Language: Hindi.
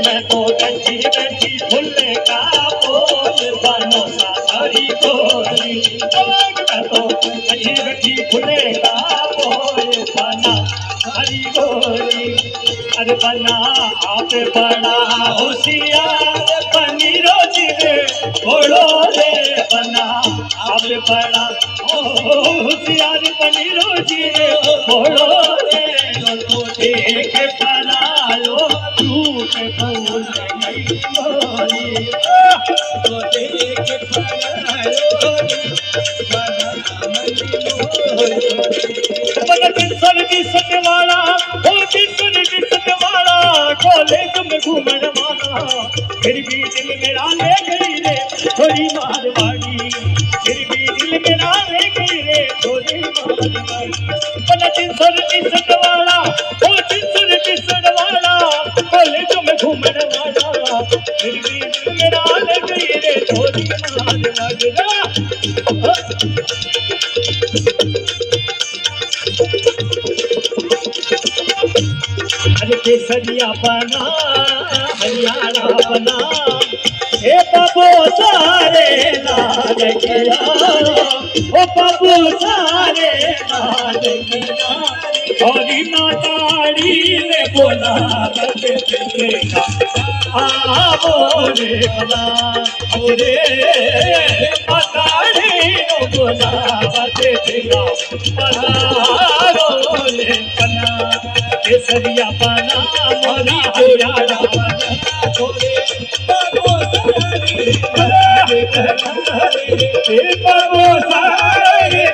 मैं तो बैठी बैठी फुल्ले का पोल बनो सारी गोरी। मैं तो बैठी बैठी फुल्ले का पोल बना सारी गोरी। अरे बना आप बड़ा होशियार बनी रोजी रे घोड़ो रे। बना आप बड़ा होशियार बनी रोजी रे घोड़ो रे। तो देख परायो झूठ बोल गई गोरी। तो देख परायो सर्विस वाला कॉलेज में घूमने वाला फिर भी दिल मेरा ले गई रे थोड़ी मारवाड़ी। फिर भी दिल मेरा ले गई रे थोड़ी मारवाड़ी। सर्विस वाला कॉलेज में घूमने वाला फिर भी दिल मेरा ले गई रे थोड़ी मारवाड़ी। अरे केसरिया बना हरियाणा बना हे बाबू सारे लाल किया। ओ बाबू सारे लाल किया। हरी माताड़ी ने बोला देखा बोले बना बोले माताड़ी ने बोला देखा बोले बना। केसरिया बना मोरी हरियाणा बना छोरे बाबू सारे